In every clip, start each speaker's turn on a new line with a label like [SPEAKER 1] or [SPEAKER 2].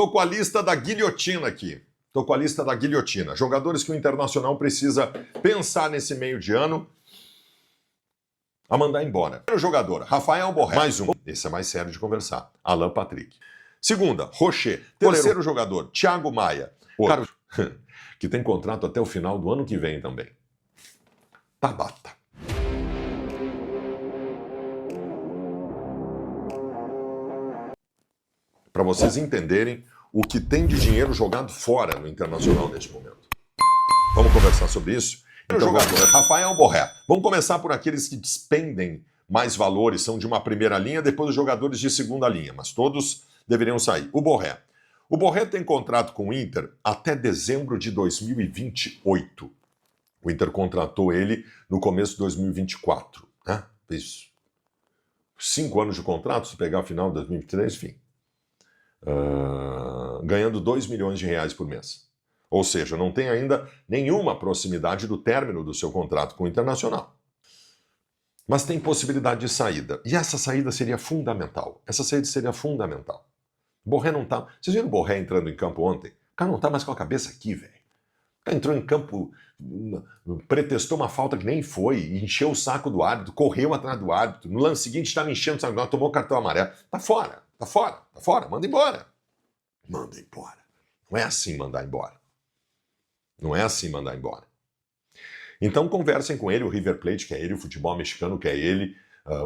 [SPEAKER 1] Tô com a lista da guilhotina aqui. Tô com a lista da guilhotina. Jogadores que o Internacional precisa pensar nesse meio de ano a mandar embora. Primeiro jogador, Rafael Borré. Mais um. Esse é mais sério de conversar. Alan Patrick. Segunda, Rocher. Terceiro jogador, Thiago Maia. Outro, que tem contrato até o final do ano que vem também. Tabata. Para vocês entenderem o que tem de dinheiro jogado fora no Internacional neste momento. Vamos conversar sobre isso? Então, jogador, Rafael Borré. Vamos começar por aqueles que despendem mais valores, são de uma primeira linha, depois os jogadores de segunda linha, mas todos deveriam sair. O Borré. O Borré tem contrato com o Inter até dezembro de 2028. O Inter contratou ele no começo de 2024. Né? Fez 5 anos de contrato, se pegar a final de 2023, enfim. Ganhando 2 milhões de reais por mês. Ou seja, não tem ainda nenhuma proximidade do término do seu contrato com o Internacional. Mas tem possibilidade de saída. E essa saída seria fundamental. Essa saída seria fundamental. Borré não tá... Vocês viram o Borré entrando em campo ontem? O cara não tá mais com a cabeça aqui, velho. O cara entrou em campo, pretextou uma falta que nem foi, encheu o saco do árbitro, correu atrás do árbitro. No lance seguinte estava enchendo o saco do árbitro, tomou cartão amarelo. Tá fora, tá fora, tá fora. Manda embora. Manda embora. Não é assim mandar embora. Não é assim mandar embora. Então conversem com ele, o River Plate quer ele, o futebol mexicano quer ele,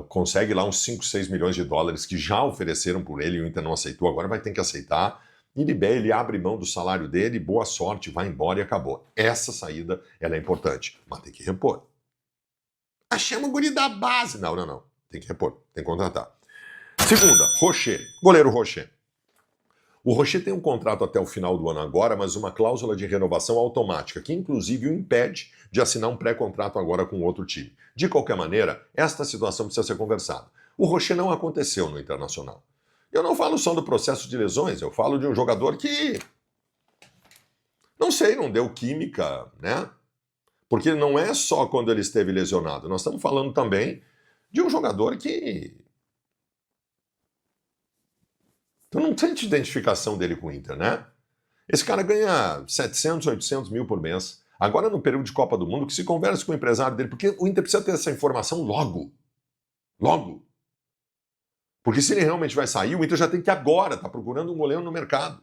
[SPEAKER 1] consegue lá uns 5, 6 milhões de dólares que já ofereceram por ele e o Inter não aceitou, agora vai ter que aceitar. E ele abre mão do salário dele, boa sorte, vai embora e acabou. Essa saída, ela é importante, mas tem que repor. Chama o guri da base. Não. Tem que repor, tem que contratar. Segunda, Rocher, goleiro Rocher. O Rocher tem um contrato até o final do ano agora, mas uma cláusula de renovação automática, que inclusive o impede de assinar um pré-contrato agora com outro time. De qualquer maneira, esta situação precisa ser conversada. O Rocher não aconteceu no Internacional. Eu não falo só do processo de lesões, eu falo de um jogador que, não sei, não deu química, né? Porque não é só quando ele esteve lesionado, nós estamos falando também de um jogador que... Então não sente identificação dele com o Inter, né? Esse cara ganha 700, 800 mil por mês. Agora no período de Copa do Mundo, que se converse com o empresário dele, porque o Inter precisa ter essa informação logo. Logo. Porque se ele realmente vai sair, o Inter já tem que agora, tá procurando um goleiro no mercado.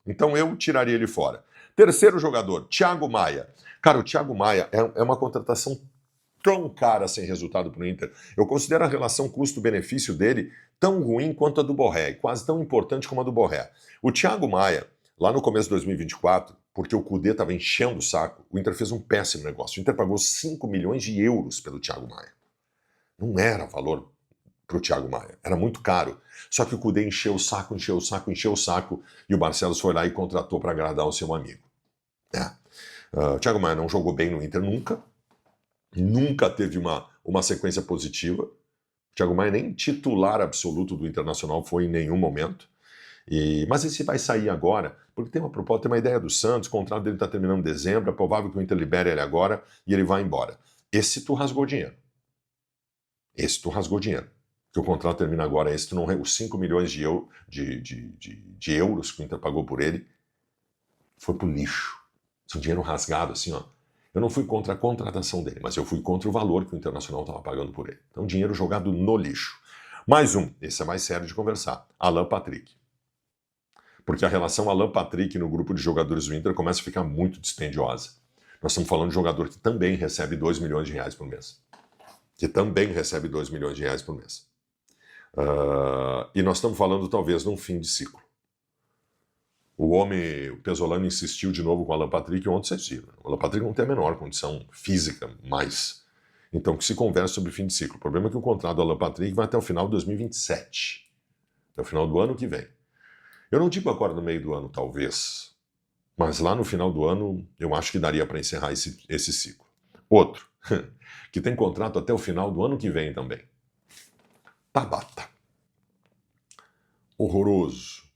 [SPEAKER 1] Então eu tiraria ele fora. Terceiro jogador, Thiago Maia. Cara, o Thiago Maia é uma contratação tão cara sem resultado para o Inter. Eu considero a relação custo-benefício dele tão ruim quanto a do Borré, quase tão importante como a do Borré. O Thiago Maia, lá no começo de 2024, porque o Cudê estava enchendo o saco, o Inter fez um péssimo negócio. O Inter pagou 5 milhões de euros pelo Thiago Maia. Não era valor para o Thiago Maia, era muito caro. Só que o Cudê encheu o saco, e o Barcelos foi lá e contratou para agradar o seu amigo. O Thiago Maia não jogou bem no Inter nunca teve uma sequência positiva. O Thiago Maia nem titular absoluto do Internacional foi em nenhum momento. Mas esse vai sair agora, porque tem uma proposta, tem uma ideia do Santos, o contrato dele está terminando em dezembro, é provável que o Inter libere ele agora e ele vai embora. Esse tu rasgou dinheiro. Porque o contrato termina agora, esse tu não... Os 5 milhões de euros que o Inter pagou por ele foi pro lixo. Esse dinheiro rasgado assim, ó. Eu não fui contra a contratação dele, mas eu fui contra o valor que o Internacional estava pagando por ele. Então, dinheiro jogado no lixo. Mais um, esse é mais sério de conversar, Alan Patrick. Porque a relação Alan Patrick no grupo de jogadores do Inter começa a ficar muito dispendiosa. Nós estamos falando de um jogador que também recebe 2 milhões de reais por mês. E nós estamos falando talvez num fim de ciclo. O Pesolano insistiu de novo com o Alan Patrick ontem, vocês viram. O Alan Patrick não tem a menor condição física mais. Então que se converse sobre fim de ciclo. O problema é que o contrato do Alan Patrick vai até o final de 2027. Até o final do ano que vem. Eu não digo agora no meio do ano, talvez. Mas lá no final do ano, eu acho que daria para encerrar esse ciclo. Outro, que tem contrato até o final do ano que vem também. Tabata. Horroroso.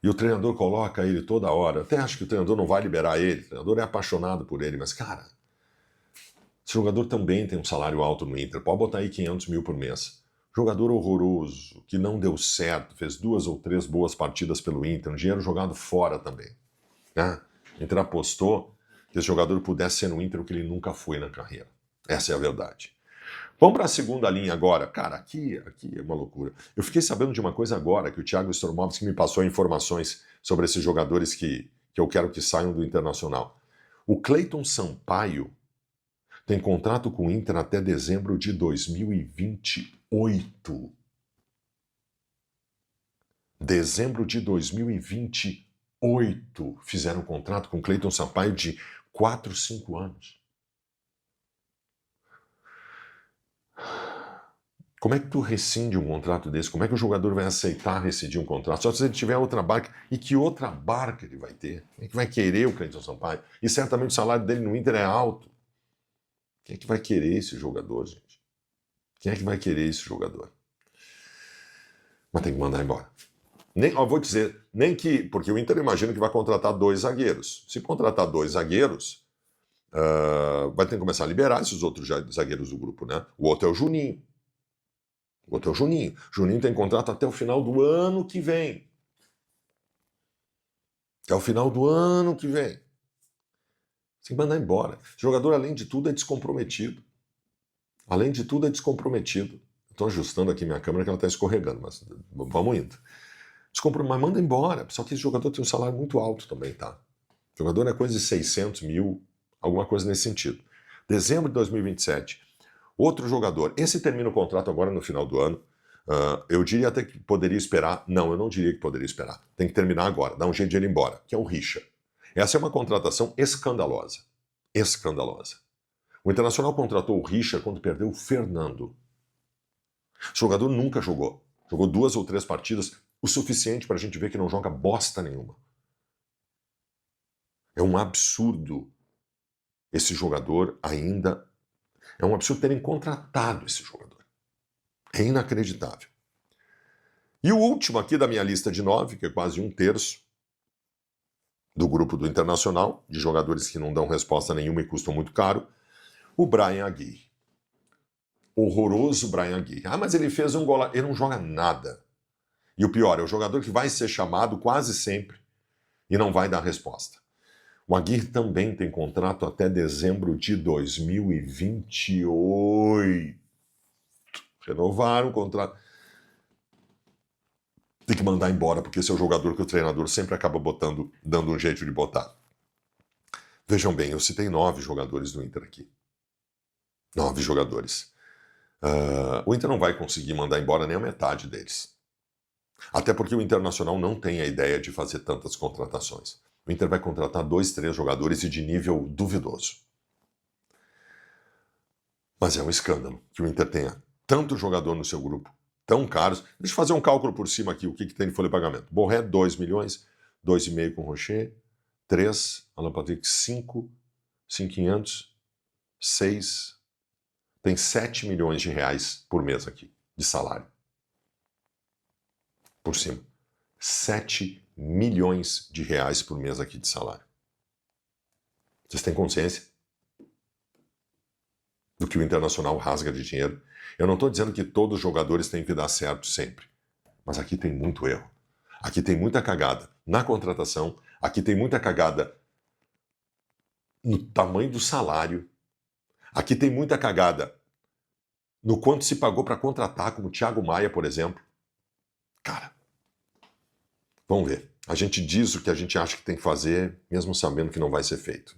[SPEAKER 1] E o treinador coloca ele toda hora. Até acho que o treinador não vai liberar ele. O treinador é apaixonado por ele. Mas, cara, esse jogador também tem um salário alto no Inter. Pode botar aí 500 mil por mês. Jogador horroroso, que não deu certo, fez 2 ou 3 boas partidas pelo Inter, um dinheiro jogado fora também. Né? O Inter apostou que esse jogador pudesse ser no Inter o que ele nunca foi na carreira. Essa é a verdade. Vamos para a segunda linha agora. Cara, aqui é uma loucura. Eu fiquei sabendo de uma coisa agora, que o Thiago Stormovski me passou informações sobre esses jogadores que eu quero que saiam do Internacional. O Cleiton Sampaio tem contrato com o Inter até dezembro de 2028. Dezembro de 2028 fizeram um contrato com o Cleiton Sampaio de 4, 5 anos. Como é que tu rescinde um contrato desse? Como é que o jogador vai aceitar rescindir um contrato? Só se ele tiver outra barca. E que outra barca ele vai ter? Quem é que vai querer o Cleiton Sampaio? E certamente o salário dele no Inter é alto. Quem é que vai querer esse jogador, gente? Quem é que vai querer esse jogador? Mas tem que mandar embora. Vou dizer, nem que... Porque o Inter imagina que vai contratar 2 zagueiros. Se contratar 2 zagueiros, vai ter que começar a liberar esses outros zagueiros do grupo, né? O outro é o Juninho. Juninho tem contrato até o final do ano que vem. Até o final do ano que vem. Tem que mandar embora. O jogador, além de tudo, é descomprometido. Estou ajustando aqui minha câmera que ela está escorregando, mas vamos indo. Mas manda embora. Só que esse jogador tem um salário muito alto também, tá? O jogador é coisa de 600 mil, alguma coisa nesse sentido. Dezembro de 2027. Outro jogador. Esse termina o contrato agora no final do ano. Eu diria até que poderia esperar. Não, eu não diria que poderia esperar. Tem que terminar agora. Dá um jeito de ir embora. Que é o Richa. Essa é uma contratação escandalosa. Escandalosa. O Internacional contratou o Richa quando perdeu o Fernando. O jogador nunca jogou. Jogou 2 ou 3 partidas, o suficiente para a gente ver que não joga bosta nenhuma. É um absurdo esse jogador ainda... É um absurdo terem contratado esse jogador. É inacreditável. E o último aqui da minha lista de 9, que é quase 1/3 do grupo do Internacional, de jogadores que não dão resposta nenhuma e custam muito caro, o Bryan Aguirre. Horroroso Bryan Aguirre. Mas ele fez um gol, ele não joga nada. E o pior, é o jogador que vai ser chamado quase sempre e não vai dar resposta. O Aguirre também tem contrato até dezembro de 2028. Renovaram o contrato. Tem que mandar embora, porque esse é o jogador que o treinador sempre acaba dando um jeito de botar. Vejam bem, eu citei 9 jogadores do Inter aqui. 9 jogadores. O Inter não vai conseguir mandar embora nem a metade deles. Até porque o Internacional não tem a ideia de fazer tantas contratações. O Inter vai contratar 2, 3 jogadores e de nível duvidoso. Mas é um escândalo que o Inter tenha tanto jogador no seu grupo, tão caros. Deixa eu fazer um cálculo por cima aqui, o que tem de folha de pagamento. Borré, 2 milhões, 2,5 com Rocher, 3, Alan Patrick, 5, 5,500, 6, tem 7 milhões de reais por mês aqui, de salário. Por cima. 7 milhões de reais por mês aqui de salário. Vocês têm consciência do que o Internacional rasga de dinheiro? Eu não estou dizendo que todos os jogadores têm que dar certo sempre. Mas aqui tem muito erro. Aqui tem muita cagada na contratação. Aqui tem muita cagada no tamanho do salário. Aqui tem muita cagada no quanto se pagou para contratar, como o Thiago Maia, por exemplo. Cara, vamos ver. A gente diz o que a gente acha que tem que fazer, mesmo sabendo que não vai ser feito.